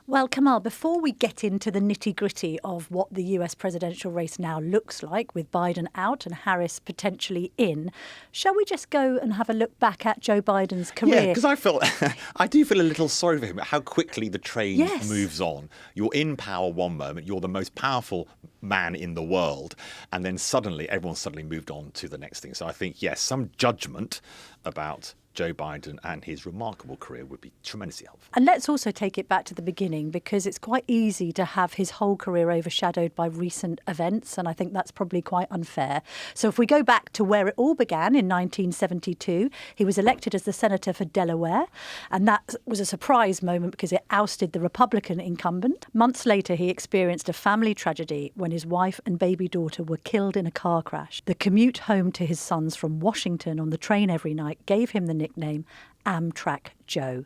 Well, Kamal, before we get into the nitty-gritty of what the US presidential race now looks like, with Biden out and Harris potentially in, shall we just go and have a look back at Joe Biden's career? Yeah, because I do feel a little sorry for him, how quickly the train moves on. You're in power one moment, you're the most powerful man in the world, and then everyone's suddenly moved on to the next thing. So I think, yes, some judgment about Joe Biden and his remarkable career would be tremendously helpful. And let's also take it back to the beginning, because it's quite easy to have his whole career overshadowed by recent events, and I think that's probably quite unfair. So if we go back to where it all began in 1972, he was elected as the senator for Delaware, and that was a surprise moment because it ousted the Republican incumbent. Months later, he experienced a family tragedy when his wife and baby daughter were killed in a car crash. The commute home to his sons from Washington on the train every night gave him the nickname Amtrak Joe.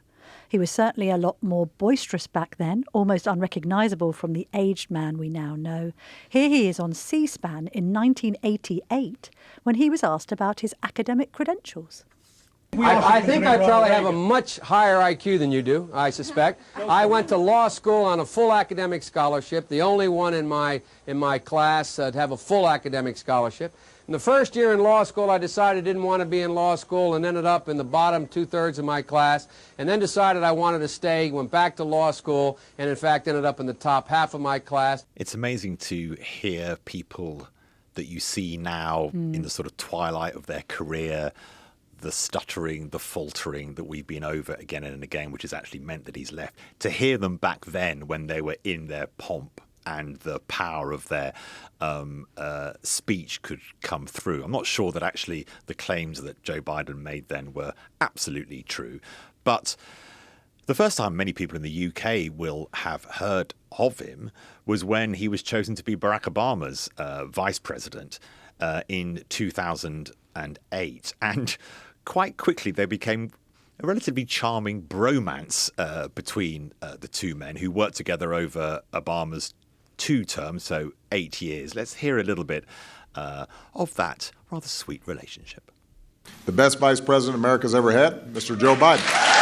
He was certainly a lot more boisterous back then, almost unrecognisable from the aged man we now know. Here he is on C-SPAN in 1988 when he was asked about his academic credentials. I think I probably have a much higher IQ than you do, I suspect. I went to law school on a full academic scholarship, the only one in my class to have a full academic scholarship. In the first year in law school, I decided I didn't want to be in law school and ended up in the bottom two-thirds of my class, and then decided I wanted to stay, went back to law school, and in fact ended up in the top half of my class. It's amazing to hear people that you see now in the sort of twilight of their career, the stuttering, the faltering that we've been over again and again, which has actually meant that he's left. To hear them back then when they were in their pomp and the power of their speech could come through. I'm not sure that actually the claims that Joe Biden made then were absolutely true. But the first time many people in the UK will have heard of him was when he was chosen to be Barack Obama's vice president in 2008. And quite quickly there became a relatively charming bromance between the two men who worked together over Obama's 2 terms, so 8 years. Let's hear a little bit of that rather sweet relationship. The best vice president America's ever had, Mr. Joe Biden.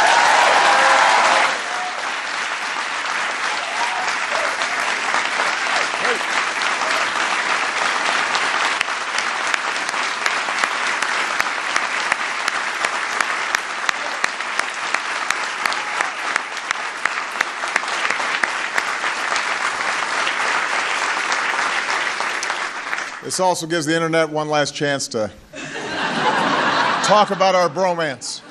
This also gives the internet one last chance to talk about our bromance.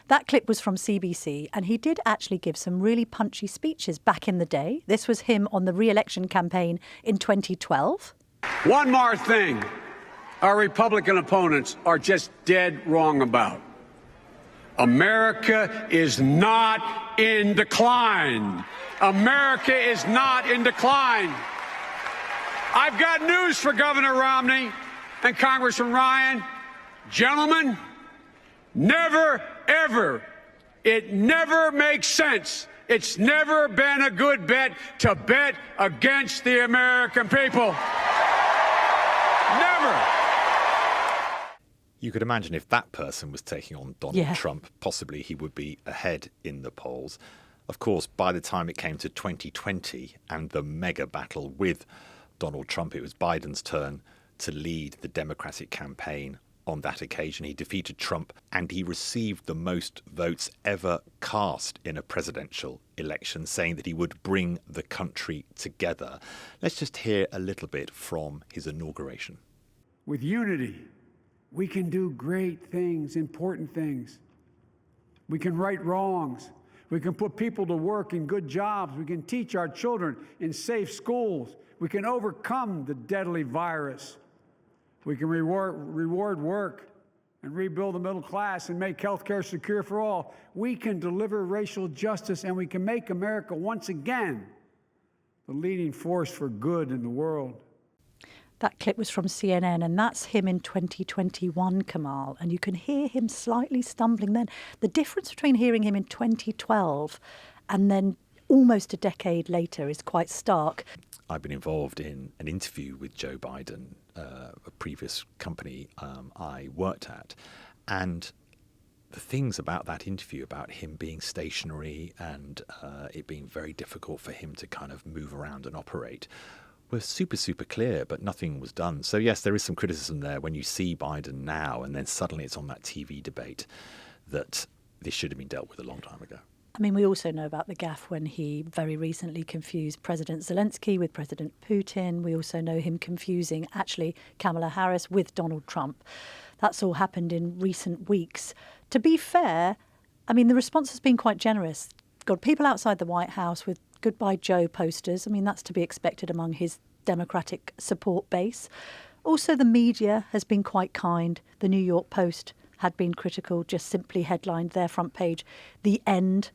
That clip was from CBC, and he did actually give some really punchy speeches back in the day. This was him on the re-election campaign in 2012. One more thing our Republican opponents are just dead wrong about. America is not in decline. America is not in decline. I've got news for Governor Romney and Congressman Ryan. Gentlemen, never, ever, it never makes sense. It's never been a good bet to bet against the American people. Never. You could imagine if that person was taking on Donald Trump, possibly he would be ahead in the polls. Of course, by the time it came to 2020 and the mega battle with Donald Trump, it was Biden's turn to lead the Democratic campaign on that occasion. He defeated Trump and he received the most votes ever cast in a presidential election, saying that he would bring the country together. Let's just hear a little bit from his inauguration. With unity, we can do great things, important things. We can right wrongs. We can put people to work in good jobs. We can teach our children in safe schools. We can overcome the deadly virus. We can reward work and rebuild the middle class and make health care secure for all. We can deliver racial justice, and we can make America once again the leading force for good in the world. That clip was from CNN, and that's him in 2021, Kamal. And you can hear him slightly stumbling then. The difference between hearing him in 2012 and then almost a decade later is quite stark. I've been involved in an interview with Joe Biden, a previous company I worked at, and the things about that interview, about him being stationary and it being very difficult for him to kind of move around and operate, were super, super clear, but nothing was done. So, yes, there is some criticism there when you see Biden now and then suddenly it's on that TV debate that this should have been dealt with a long time ago. I mean, we also know about the gaffe when he very recently confused President Zelensky with President Putin. We also know him confusing, actually, Kamala Harris with Donald Trump. That's all happened in recent weeks. To be fair, I mean, the response has been quite generous. Got people outside the White House with Goodbye Joe posters. I mean, that's to be expected among his Democratic support base. Also, the media has been quite kind. The New York Post had been critical, just simply headlined their front page, "The End."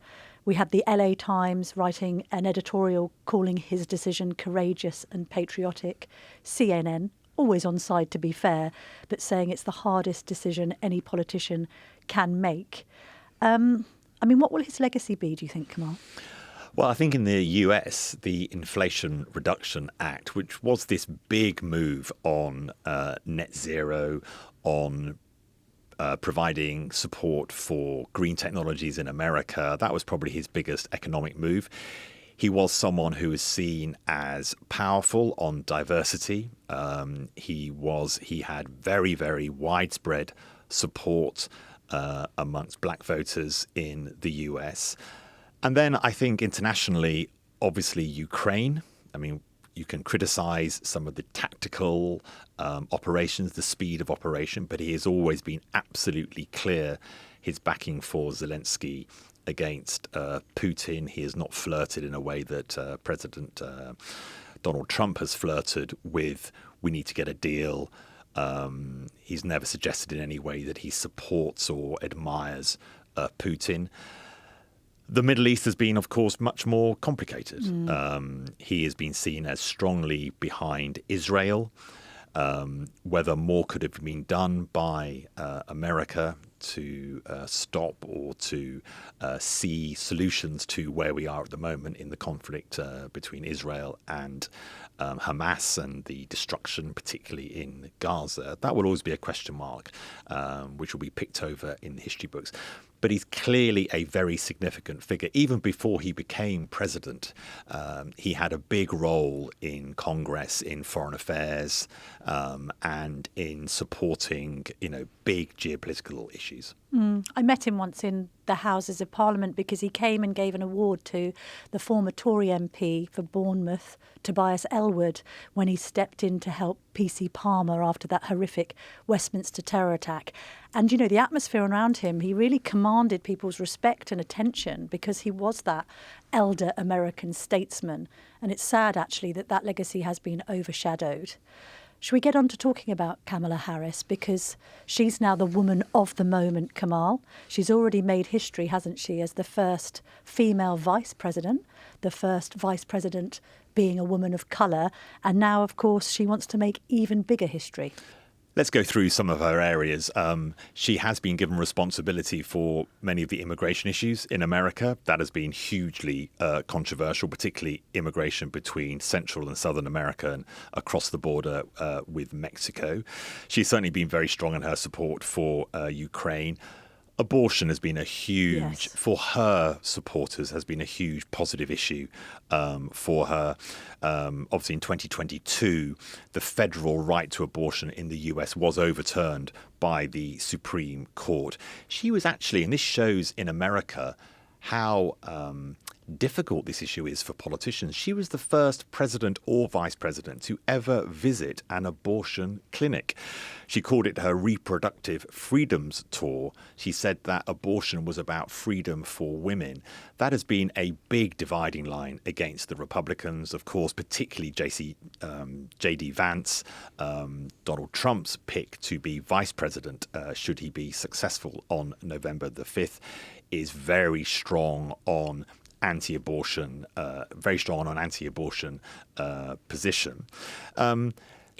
We had the LA Times writing an editorial calling his decision courageous and patriotic. CNN, always on side to be fair, but saying it's the hardest decision any politician can make. I mean, what will his legacy be, do you think, Kamal? Well, I think in the US, the Inflation Reduction Act, which was this big move on net zero, on providing support for green technologies in America. That was probably his biggest economic move. He was someone who was seen as powerful on diversity. He had very, very widespread support amongst black voters in the US. And then I think internationally, obviously Ukraine. I mean, you can criticize some of the tactical operations, the speed of operation, but he has always been absolutely clear his backing for Zelensky against Putin. He has not flirted in a way that President Donald Trump has flirted with, we need to get a deal. He's never suggested in any way that he supports or admires Putin. The Middle East has been, of course, much more complicated. He has been seen as strongly behind Israel. Whether more could have been done by America to stop or to see solutions to where we are at the moment in the conflict between Israel and Hamas and the destruction, particularly in Gaza, that will always be a question mark, which will be picked over in the history books. But he's clearly a very significant figure. Even before he became president, he had a big role in Congress, in foreign affairs, and in supporting, big geopolitical issues. I met him once in the Houses of Parliament because he came and gave an award to the former Tory MP for Bournemouth, Tobias Ellwood, when he stepped in to help PC Palmer after that horrific Westminster terror attack. And, the atmosphere around him, he really commanded people's respect and attention because he was that elder American statesman. And it's sad, actually, that legacy has been overshadowed. Should we get on to talking about Kamala Harris? Because she's now the woman of the moment, Kamal. She's already made history, hasn't she, as the first female vice president, the first vice president being a woman of colour. And now, of course, she wants to make even bigger history. Let's go through some of her areas. She has been given responsibility for many of the immigration issues in America. That has been hugely controversial, particularly immigration between Central and Southern America and across the border with Mexico. She's certainly been very strong in her support for Ukraine. Abortion has been for her supporters, has been a huge positive issue for her. Obviously, in 2022, the federal right to abortion in the US was overturned by the Supreme Court. She was actually, and this shows in America how difficult this issue is for politicians. She was the first president or vice president to ever visit an abortion clinic. She called it her reproductive freedoms tour. She said that abortion was about freedom for women. That has been a big dividing line against the Republicans, of course, particularly J.D. Vance, Donald Trump's pick to be vice president, should he be successful on November the 5th, is very strong on anti-abortion, position.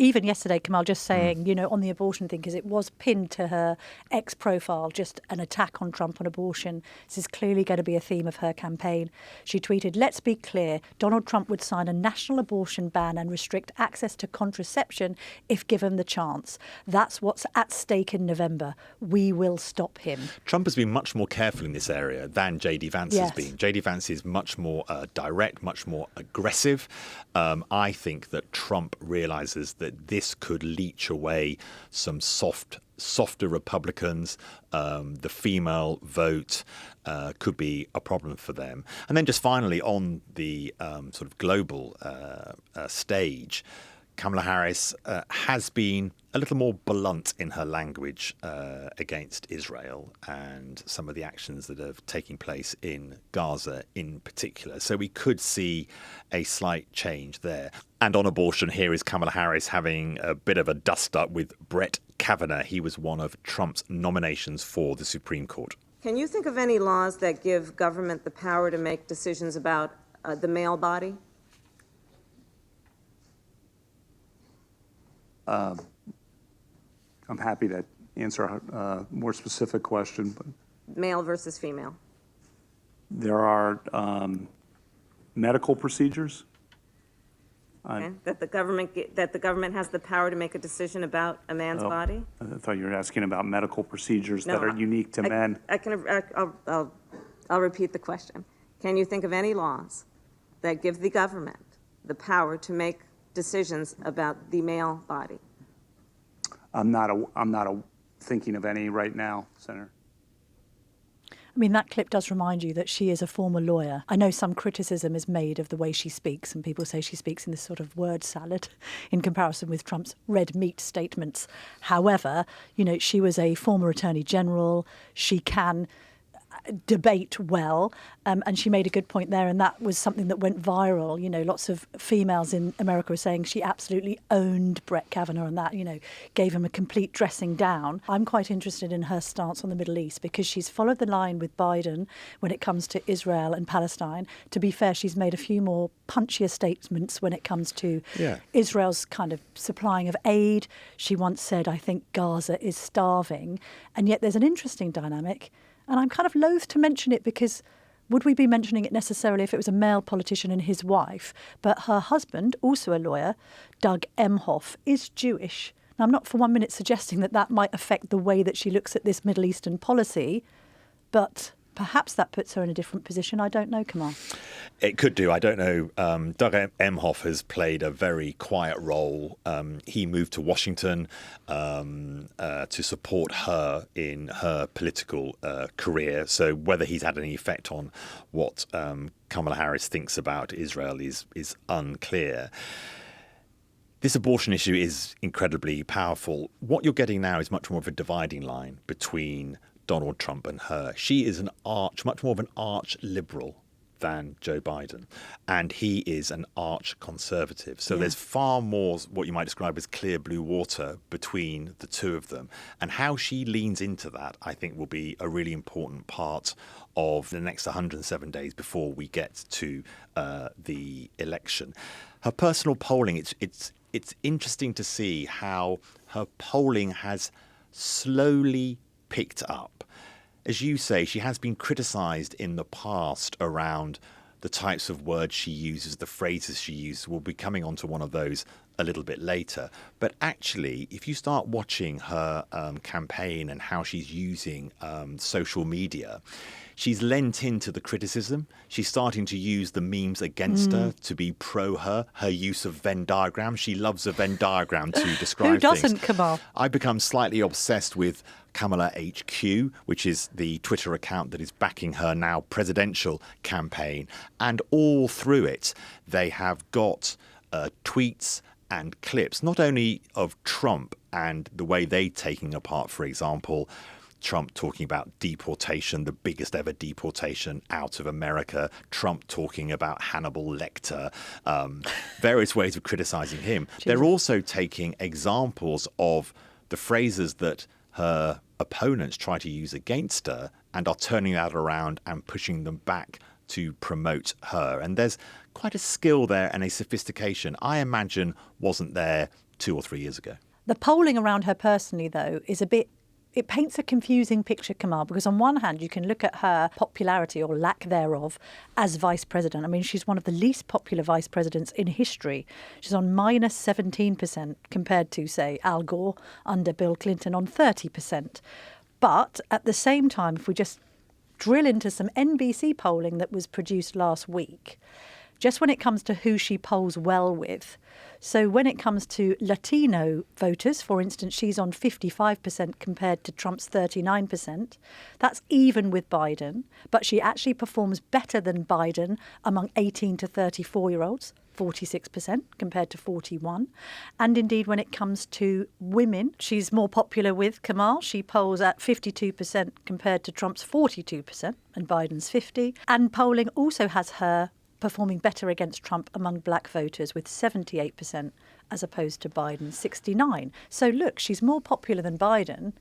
even yesterday, Kamal, just saying, on the abortion thing, because it was pinned to her X profile, just an attack on Trump on abortion. This is clearly going to be a theme of her campaign. She tweeted, "Let's be clear, Donald Trump would sign a national abortion ban and restrict access to contraception if given the chance. That's what's at stake in November. We will stop him." Trump has been much more careful in this area than J.D. Vance has been. J.D. Vance is much more direct, much more aggressive. I think that Trump realizes that this could leach away some softer Republicans. The female vote could be a problem for them. And then just finally on the sort of global stage, Kamala Harris has been a little more blunt in her language against Israel and some of the actions that have taken place in Gaza in particular. So we could see a slight change there. And on abortion, here is Kamala Harris having a bit of a dust-up with Brett Kavanaugh. He was one of Trump's nominations for the Supreme Court. Can you think of any laws that give government the power to make decisions about the male body? I'm happy to answer a more specific question, but Male versus female. there are medical procedures. Okay? That the government has the power to make a decision about a man's body? I thought you were asking about medical procedures No, that are unique to men. I'll repeat the question. Can you think of any laws that give the government the power to make decisions about the male body? I'm not thinking of any right now, Senator. I mean, that clip does remind you that she is a former lawyer. I know some criticism is made of the way she speaks, and people say she speaks in this sort of word salad in comparison with Trump's red meat statements. However, she was a former attorney general. She can debate well, and she made a good point there, and that was something that went viral. Lots of females in America were saying she absolutely owned Brett Kavanaugh, and that gave him a complete dressing down. I'm quite interested in her stance on the Middle East because she's followed the line with Biden when it comes to Israel and Palestine. To be fair, she's made a few more punchier statements when it comes to Israel's kind of supplying of aid. She once said, "I think Gaza is starving," and yet there's an interesting dynamic. And I'm kind of loath to mention it because would we be mentioning it necessarily if it was a male politician and his wife? But her husband, also a lawyer, Doug Emhoff, is Jewish. Now, I'm not for 1 minute suggesting that that might affect the way that she looks at this Middle Eastern policy, but perhaps that puts her in a different position. I don't know, Kamal. It could do. I don't know. Doug Emhoff has played a very quiet role. He moved to Washington to support her in her political career. So whether he's had any effect on what Kamala Harris thinks about Israel is unclear. This abortion issue is incredibly powerful. What you're getting now is much more of a dividing line between Donald Trump and her. She is much more of an arch liberal than Joe Biden, and he is an arch conservative. So there's far more what you might describe as clear blue water between the two of them. And how she leans into that, I think, will be a really important part of the next 107 days before we get to the election. Her personal polling, it's interesting to see how her polling has slowly picked up. As you say, she has been criticised in the past around the types of words she uses, the phrases she uses. We'll be coming on to one of those a little bit later. But actually, if you start watching her campaign and how she's using social media, she's lent into the criticism. She's starting to use the memes against her to be pro her. Her use of Venn diagrams. She loves a Venn diagram to describe things. Who doesn't, Kamal? I've become slightly obsessed with Kamala HQ, which is the Twitter account that is backing her now presidential campaign. And all through it, they have got tweets and clips, not only of Trump and the way they're taking apart, for example, Trump talking about deportation, the biggest ever deportation out of America, Trump talking about Hannibal Lecter, various ways of criticizing him. They're also taking examples of the phrases that her opponents try to use against her and are turning that around and pushing them back to promote her. And there's quite a skill there and a sophistication I imagine wasn't there 2 or 3 years ago. The polling around her personally, though, it paints a confusing picture, Kamal, because on one hand, you can look at her popularity or lack thereof as vice president. I mean, she's one of the least popular vice presidents in history. She's on minus 17% compared to, say, Al Gore under Bill Clinton on 30%. But at the same time, if we just drill into some NBC polling that was produced last week, just when it comes to who she polls well with. So when it comes to Latino voters, for instance, she's on 55% compared to Trump's 39%. That's even with Biden, but she actually performs better than Biden among 18 to 34-year-olds, 46% compared to 41%. And indeed, when it comes to women, she's more popular with Kamal. She polls at 52% compared to Trump's 42% and Biden's 50%. And polling also has her performing better against Trump among black voters with 78% as opposed to Biden's 69%. So look, she's more popular than Biden.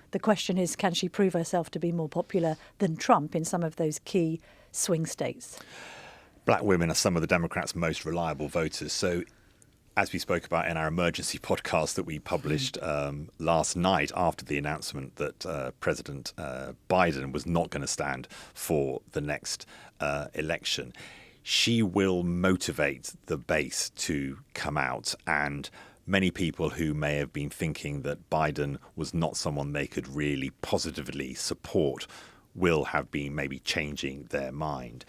The question is, can she prove herself to be more popular than Trump in some of those key swing states? Black women are some of the Democrats' most reliable voters. So as we spoke about in our emergency podcast that we published last night after the announcement that President Biden was not going to stand for the next election, she will motivate the base to come out, and many people who may have been thinking that Biden was not someone they could really positively support will have been maybe changing their mind.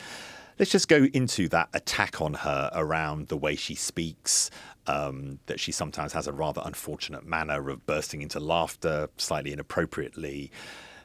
Let's just go into that attack on her around the way she speaks, that she sometimes has a rather unfortunate manner of bursting into laughter slightly inappropriately.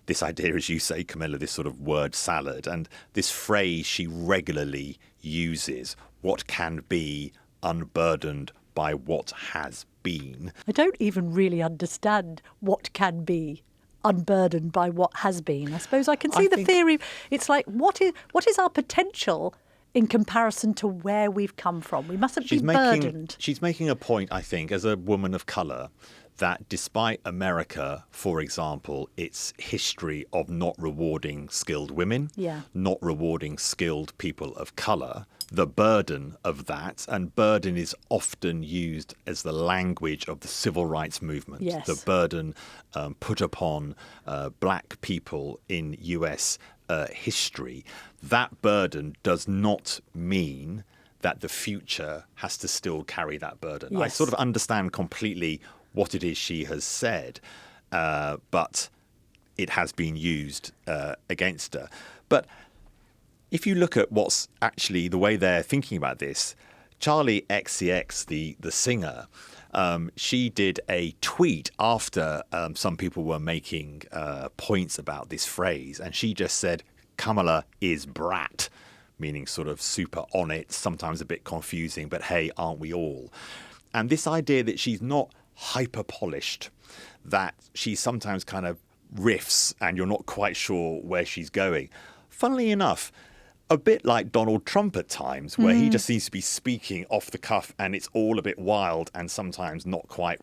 This idea, as you say, Camilla, this sort of word salad, and this phrase she regularly uses, what can be unburdened by what has been. I don't even really understand what can be unburdened by what has been. I suppose I can see the theory. It's like, what is our potential in comparison to where we've come from? We mustn't be burdened. She's making a point, I think, as a woman of colour, that despite America, for example, its history of not rewarding skilled women, not rewarding skilled people of colour, the burden of that, and burden is often used as the language of the civil rights movement, the burden put upon black people in US history, that burden does not mean that the future has to still carry that burden. I sort of understand completely what it is she has said, but it has been used against her. But if you look at what's actually the way they're thinking about this, Charlie XCX, the singer, she did a tweet after some people were making points about this phrase, and she just said, Kamala is brat, meaning sort of super on it, sometimes a bit confusing, but hey, aren't we all? And this idea that she's not hyper polished, that she sometimes kind of riffs and you're not quite sure where she's going. Funnily enough, a bit like Donald Trump at times, where he just seems to be speaking off the cuff and it's all a bit wild and sometimes not quite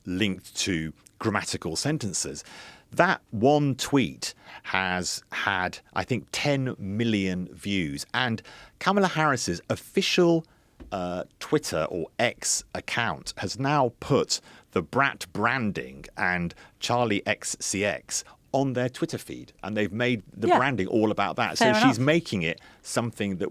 linked to grammatical sentences. That one tweet has had, I think, 10 million views. And Kamala Harris's official Twitter or X account has now put the brat branding and Charlie XCX on their Twitter feed, and they've made the branding all about that. Fair She's enough. making it something that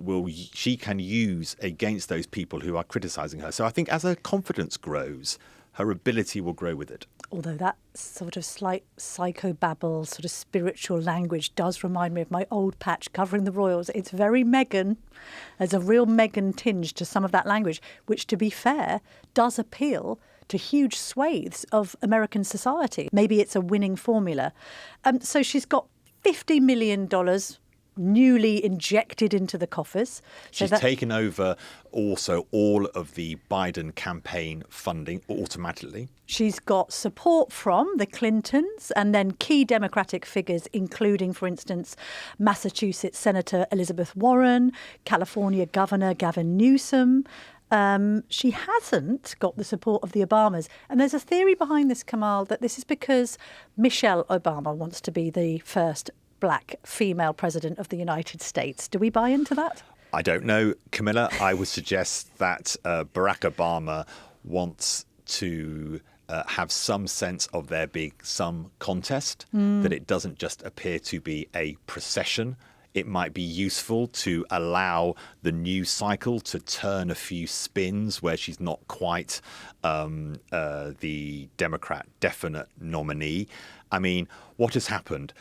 she can use against those people who are criticising her. So I think as her confidence grows, her ability will grow with it. Although that sort of slight psychobabble, sort of spiritual language does remind me of my old patch covering the royals. It's very Meghan. There's a real Meghan tinge to some of that language, which, to be fair, does appeal to huge swathes of American society. Maybe it's a winning formula. So she's got $50 million newly injected into the coffers. She's taken over also all of the Biden campaign funding automatically. She's got support from the Clintons and then key Democratic figures, including, for instance, Massachusetts Senator Elizabeth Warren, California Governor Gavin Newsom. She hasn't got the support of the Obamas. And there's a theory behind this, Kamal, that this is because Michelle Obama wants to be the first black female president of the United States. Do we buy into that? I don't know, Camilla. I would suggest that Barack Obama wants to have some sense of there being some contest, that it doesn't just appear to be a procession. It might be useful to allow the news cycle to turn a few spins where she's not quite the Democrat definite nominee. I mean, what has happened?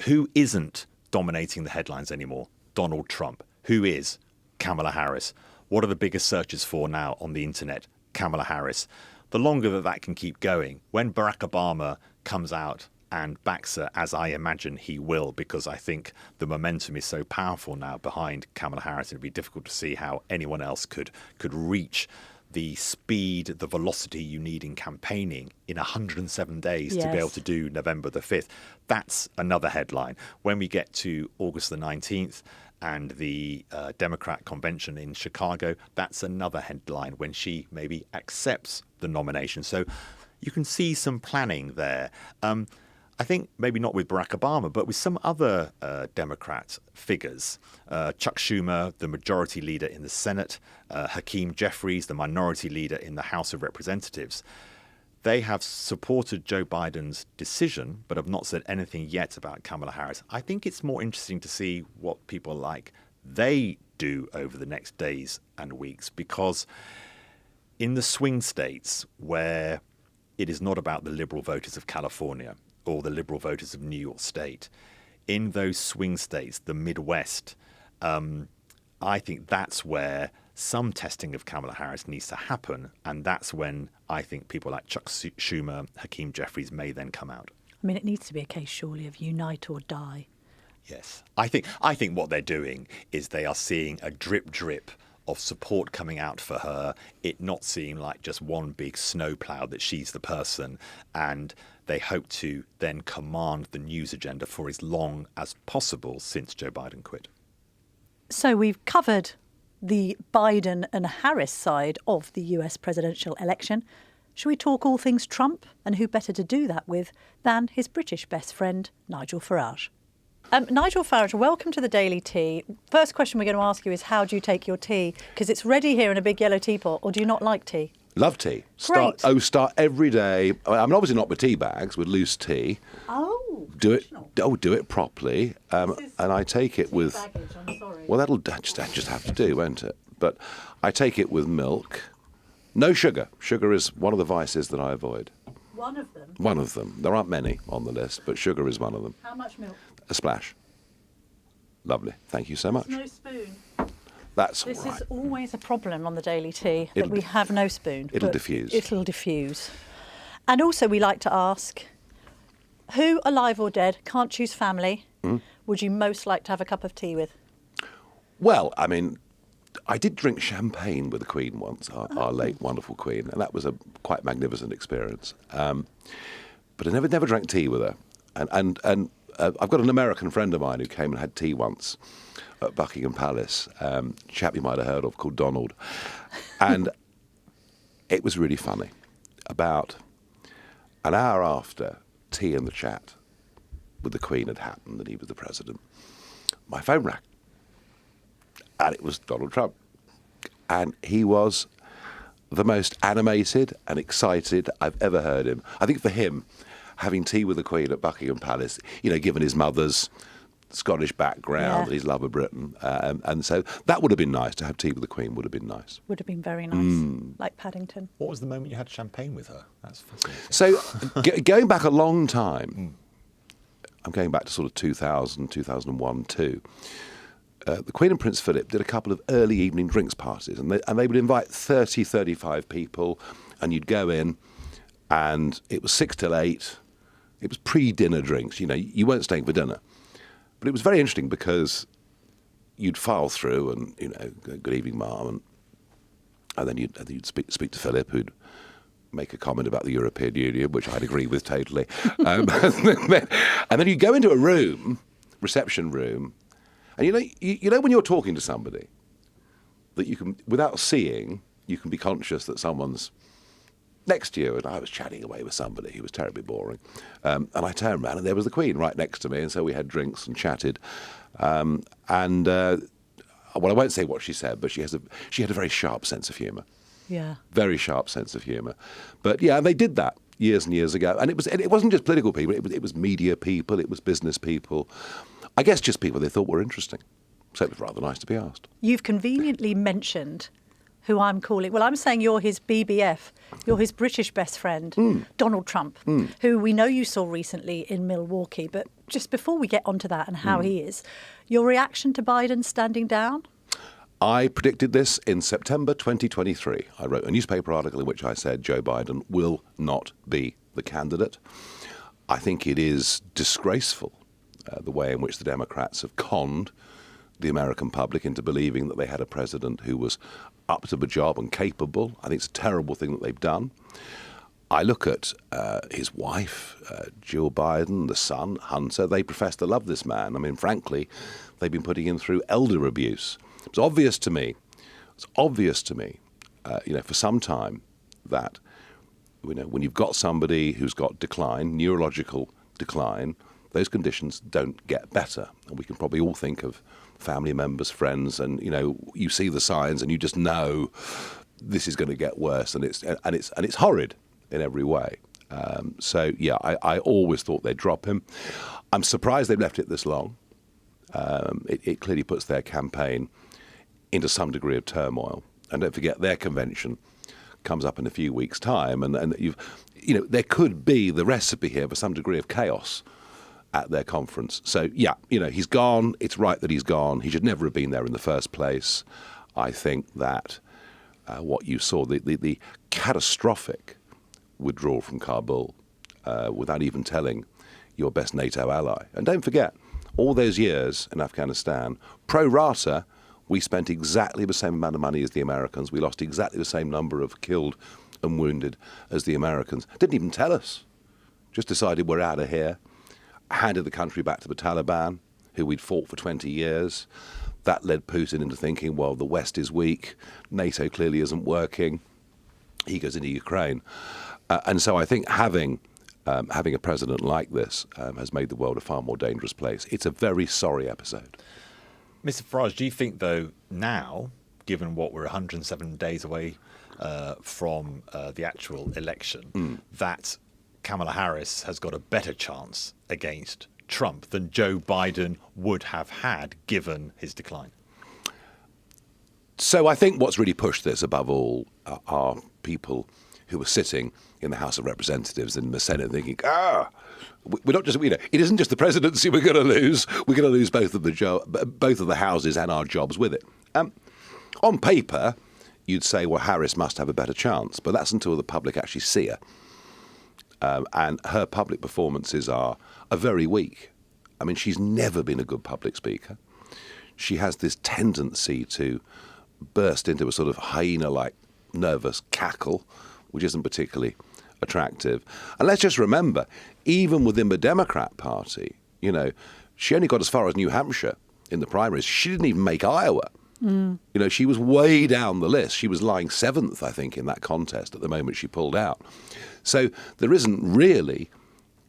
Who isn't dominating the headlines anymore? Donald Trump. Who is? Kamala Harris. What are the biggest searches for now on the internet? Kamala Harris. The longer that can keep going, when Barack Obama comes out and backs her, as I imagine he will, because I think the momentum is so powerful now behind Kamala Harris, it'd be difficult to see how anyone else could reach the speed, the velocity you need in campaigning in 107 days to be able to do November the 5th. That's another headline. When we get to August the 19th and the Democrat convention in Chicago, that's another headline when she maybe accepts the nomination. So you can see some planning there. I think maybe not with Barack Obama, but with some other Democrat figures. Chuck Schumer, the majority leader in the Senate, Hakeem Jeffries, the minority leader in the House of Representatives. They have supported Joe Biden's decision, but have not said anything yet about Kamala Harris. I think it's more interesting to see what people like they do over the next days and weeks, because in the swing states where it is not about the liberal voters of California or the liberal voters of New York State, in those swing states, the Midwest, I think that's where some testing of Kamala Harris needs to happen. And that's when I think people like Chuck Schumer, Hakeem Jeffries may then come out. I mean, it needs to be a case, surely, of unite or die. Yes. I think what they're doing is they are seeing a drip of support coming out for her, it not seem like just one big snowplow that she's the person, and they hope to then command the news agenda for as long as possible since Joe Biden quit. So we've covered the Biden and Harris side of the US presidential election. Shall we talk all things Trump? And who better to do that with than his British best friend, Nigel Farage? Nigel Farage, welcome to the Daily Tea. First question we're going to ask you is, how do you take your tea? Because it's ready here in a big yellow teapot, or do you not like tea? Love tea. Great. Start every day. I mean, obviously not with tea bags, with loose tea. Oh, do it properly. And I take it with. Baggage, I'm sorry. Well, that'll just have to do, won't it? But I take it with milk. No sugar. Sugar is one of the vices that I avoid. One of them? One of them. There aren't many on the list, but sugar is one of them. How much milk? A splash. Lovely. Thank you so much. No spoon. That's This right. is always a problem on the Daily Tea, that we have no spoon. It'll but diffuse. It'll diffuse. And also we like to ask, who, alive or dead, can't choose family, would you most like to have a cup of tea with? Well, I mean, I did drink champagne with the Queen once, our late wonderful Queen, and that was a quite magnificent experience. But I never drank tea with her. And I've got an American friend of mine who came and had tea once at Buckingham Palace, chap you might have heard of called Donald. And it was really funny. About an hour after tea and the chat with the Queen had happened and he was the president, my phone rang. And it was Donald Trump. And he was the most animated and excited I've ever heard him. I think for him, having tea with the Queen at Buckingham Palace, given his mother's Scottish background and his love of Britain. And so that would have been nice. To have tea with the Queen would have been nice. Would have been very nice, like Paddington. What was the moment you had champagne with her? That's fascinating. So going back a long time, I'm going back to sort of 2000, 2001 too. The Queen and Prince Philip did a couple of early evening drinks parties, and they would invite 30, 35 people, and you'd go in, and it was 6 till 8. It was pre-dinner drinks. You weren't staying for dinner. But it was very interesting because you'd file through and, good evening, Ma'am, and then you'd speak to Philip, who'd make a comment about the European Union, which I'd agree with totally. And then you'd go into a room, reception room, and you know when you're talking to somebody that you can, without seeing, you can be conscious that someone's next to you. And I was chatting away with somebody who was terribly boring. And I turned around and there was the Queen right next to me. And so we had drinks and chatted. Well, I won't say what she said, but she had a very sharp sense of humour. Yeah. Very sharp sense of humour. But yeah, they did that years and years ago. And it wasn't just political people, it was media people, it was business people. I guess just people they thought were interesting. So it was rather nice to be asked. You've conveniently mentioned who I'm calling, well, I'm saying you're his BBF, you're his British best friend, Donald Trump, who we know you saw recently in Milwaukee. But just before we get onto that and how he is, your reaction to Biden standing down? I predicted this in September 2023. I wrote a newspaper article in which I said Joe Biden will not be the candidate. I think it is disgraceful, the way in which the Democrats have conned the American public into believing that they had a president who was up to the job and capable. I think it's a terrible thing that they've done. I look at his wife, Jill Biden, the son, Hunter. They profess to love this man. I mean, frankly, they've been putting him through elder abuse. It's obvious to me, for some time that, when you've got somebody who's got decline, neurological decline, those conditions don't get better. And we can probably all think of family members, friends, and, you see the signs and you just know this is going to get worse, and it's horrid in every way. I always thought they'd drop him. I'm surprised they've left it this long. It clearly puts their campaign into some degree of turmoil. And don't forget, their convention comes up in a few weeks' time, and there could be the recipe here for some degree of chaos at their conference. So, he's gone. It's right that he's gone. He should never have been there in the first place. I think that what you saw, the catastrophic withdrawal from Kabul without even telling your best NATO ally. And don't forget, all those years in Afghanistan, pro rata, we spent exactly the same amount of money as the Americans. We lost exactly the same number of killed and wounded as the Americans. Didn't even tell us. Just decided we're out of here. Handed the country back to the Taliban, who we'd fought for 20 years. That led Putin into thinking, well, the West is weak. NATO clearly isn't working. He goes into Ukraine. And so I think having a president like this has made the world a far more dangerous place. It's a very sorry episode. Mr. Farage, do you think, though, now, given what we're 107 days away from the actual election, that Kamala Harris has got a better chance against Trump than Joe Biden would have had given his decline? So I think what's really pushed this above all are people who were sitting in the House of Representatives and the Senate thinking, we're not just, it isn't just the presidency we're going to lose. We're going to lose both of the houses and our jobs with it. On paper, you'd say, well, Harris must have a better chance, but that's until the public actually see her. And her public performances are very weak. I mean, she's never been a good public speaker. She has this tendency to burst into a sort of hyena-like nervous cackle, which isn't particularly attractive. And let's just remember, even within the Democrat Party, she only got as far as New Hampshire in the primaries. She didn't even make Iowa. She was way down the list. She was lying 7th, I think, in that contest at the moment she pulled out. So there isn't really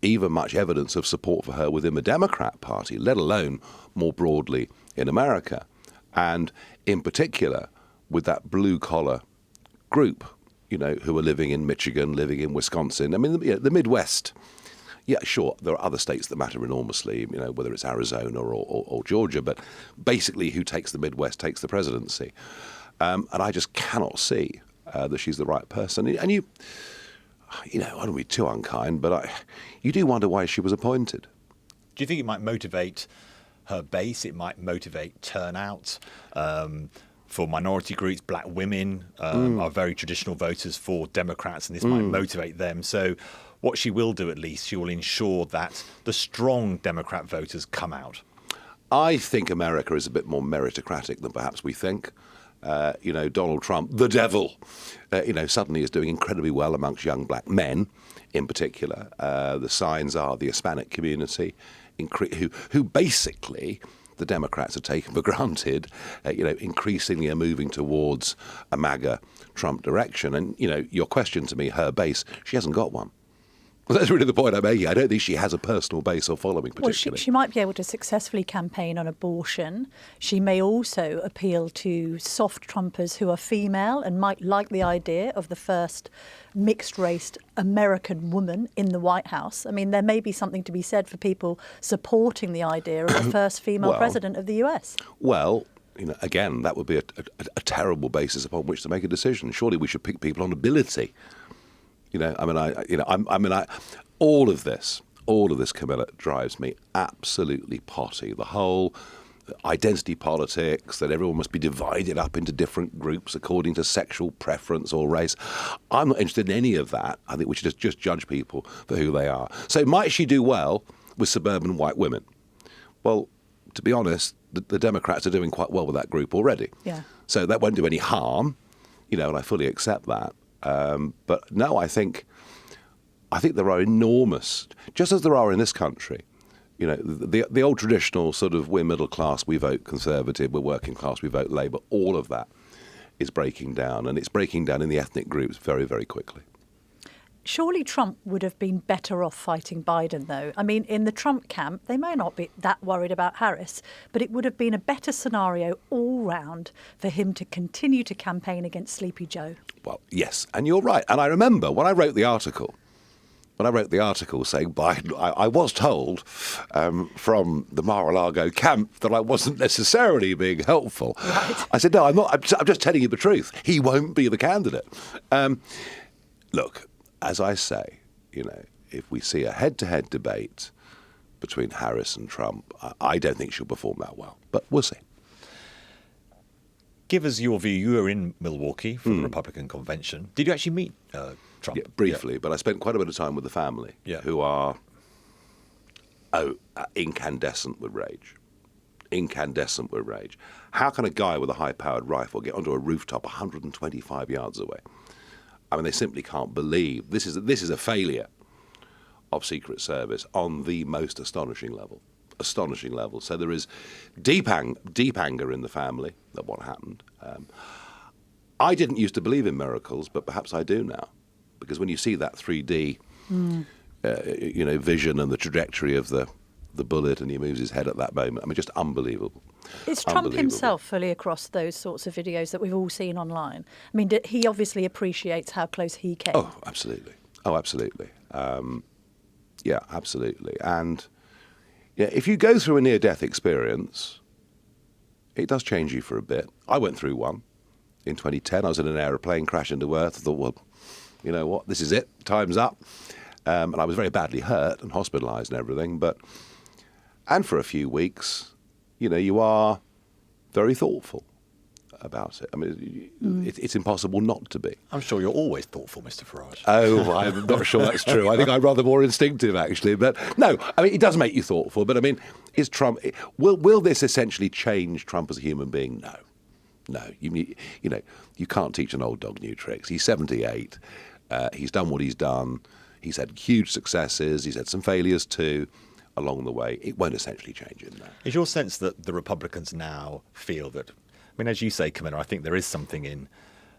even much evidence of support for her within the Democrat Party, let alone more broadly in America. And in particular, with that blue-collar group, who are living in Michigan, living in Wisconsin. I mean, the Midwest, yeah, sure, there are other states that matter enormously, whether it's Arizona or Georgia, but basically who takes the Midwest takes the presidency. And I just cannot see that she's the right person. And I don't want to be too unkind, but you do wonder why she was appointed. Do you think it might motivate her base? It might motivate turnout? For minority groups, black women are very traditional voters for Democrats, and this might motivate them. So what she will do, at least, she will ensure that the strong Democrat voters come out. I think America is a bit more meritocratic than perhaps we think. Donald Trump, the devil, suddenly is doing incredibly well amongst young black men in particular. The signs are the Hispanic community, who basically the Democrats have taken for granted, increasingly are moving towards a MAGA Trump direction. And, your question to me, her base, she hasn't got one. Well, that's really the point I'm making. I don't think she has a personal base or following particularly. Well, she might be able to successfully campaign on abortion. She may also appeal to soft Trumpers who are female and might like the idea of the first mixed-race American woman in the White House. I mean, there may be something to be said for people supporting the idea of the first female president of the US. Well, again, that would be a terrible basis upon which to make a decision. Surely we should pick people on ability. All of this, Camilla, drives me absolutely potty. The whole identity politics, that everyone must be divided up into different groups according to sexual preference or race. I'm not interested in any of that. I think we should just judge people for who they are. So might she do well with suburban white women? Well, to be honest, the Democrats are doing quite well with that group already. Yeah. So that won't do any harm, and I fully accept that. But no, I think there are enormous, just as there are in this country, the old traditional sort of we're middle class, we vote Conservative, we're working class, we vote Labour, all of that is breaking down, and it's breaking down in the ethnic groups very, very quickly. Surely Trump would have been better off fighting Biden, though. I mean, in the Trump camp, they may not be that worried about Harris, but it would have been a better scenario all round for him to continue to campaign against Sleepy Joe. Well, yes, and you're right. And I remember when I wrote the article saying Biden, I was told from the Mar-a-Lago camp that I wasn't necessarily being helpful. Right. I said, no, I'm not. I'm just telling you the truth. He won't be the candidate. Look, as I say, if we see a head-to-head debate between Harris and Trump, I don't think she'll perform that well. But we'll see. Give us your view. You were in Milwaukee for the Republican convention. Did you actually meet Trump? Yeah, briefly, but I spent quite a bit of time with the family, who are incandescent with rage. Incandescent with rage. How can a guy with a high-powered rifle get onto a rooftop 125 yards away? I mean, they simply can't believe this is a failure of Secret Service on the most astonishing level. Astonishing level. So there is deep anger in the family at what happened. I didn't used to believe in miracles, but perhaps I do now, because when you see that 3D, vision and the trajectory of the bullet, and he moves his head at that moment, I mean, just unbelievable. Is Trump himself fully across those sorts of videos that we've all seen online? I mean, he obviously appreciates how close he came. Oh, absolutely. Yeah, absolutely. And if you go through a near-death experience, it does change you for a bit. I went through one in 2010. I was in an aeroplane, crashed into Earth. I thought, well, you know what, this is it, time's up. And I was very badly hurt and hospitalised and everything. And for a few weeks, you are very thoughtful about it. I mean, it's impossible not to be. I'm sure you're always thoughtful, Mr. Farage. Oh, I'm not sure that's true. I think I'm rather more instinctive, actually. But no, I mean, it does make you thoughtful. But I mean, is Trump? Will this essentially change Trump as a human being? No. You can't teach an old dog new tricks. He's 78. He's done what he's done. He's had huge successes. He's had some failures too along the way. It won't essentially change him now. Is your sense that the Republicans now feel that, I mean, as you say, Camilla, I think there is something in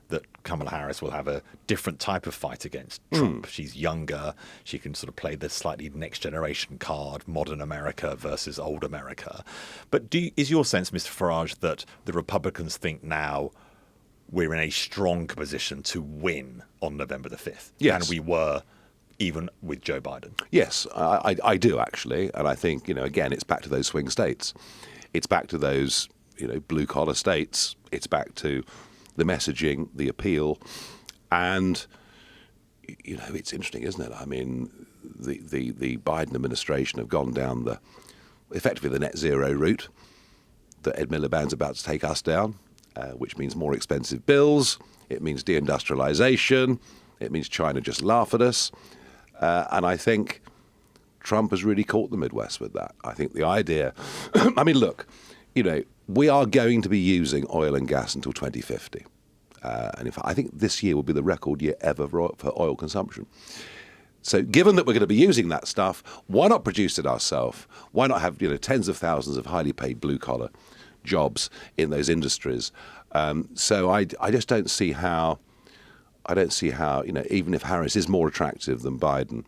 that Kamala Harris will have a different type of fight against Trump. She's younger. She can sort of play the slightly next generation card, modern America versus old America. But is your sense, Mr. Farage, that the Republicans think now we're in a strong position to win on November the 5th? Yes. And we were even with Joe Biden? Yes, I do, actually. And I think, again, it's back to those swing states. It's back to those, blue-collar states. It's back to the messaging, the appeal. And, it's interesting, isn't it? I mean, the Biden administration have gone down effectively the net zero route that Ed Miliband's about to take us down, which means more expensive bills. It means deindustrialization. It means China just laugh at us. And I think Trump has really caught the Midwest with that. I think the idea, I mean, look, we are going to be using oil and gas until 2050. And in fact, I think this year will be the record year ever for oil consumption. So given that we're going to be using that stuff, why not produce it ourselves? Why not have, tens of thousands of highly paid blue-collar jobs in those industries? So I just don't see how, even if Harris is more attractive than Biden,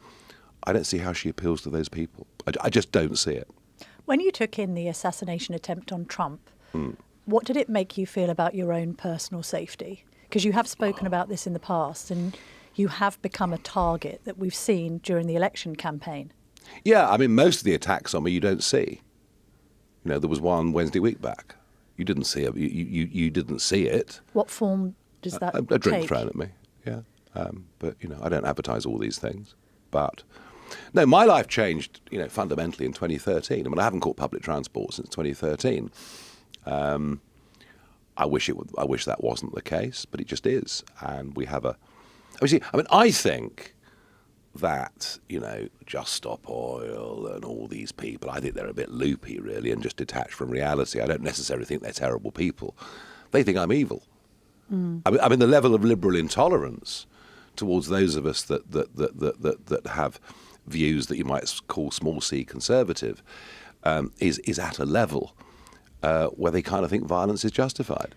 I don't see how she appeals to those people. I just don't see it. When you took in the assassination attempt on Trump, what did it make you feel about your own personal safety? Because you have spoken about this in the past, and you have become a target that we've seen during the election campaign. Yeah, I mean, most of the attacks on me you don't see. You know, there was one Wednesday week back. You didn't see it. You didn't see it. What form does that A drink take? thrown at me, yeah. But, you know, I don't advertise all these things. But, no, my life changed, you know, fundamentally in 2013. I mean, I haven't caught public transport since 2013. I wish that wasn't the case, but it just is. And we have I think that, you know, Just Stop Oil and all these people, I think they're a bit loopy, really, and just detached from reality. I don't necessarily think they're terrible people. They think I'm evil. I mean, the level of liberal intolerance towards those of us that have views that you might call small c conservative is at a level where they kind of think violence is justified.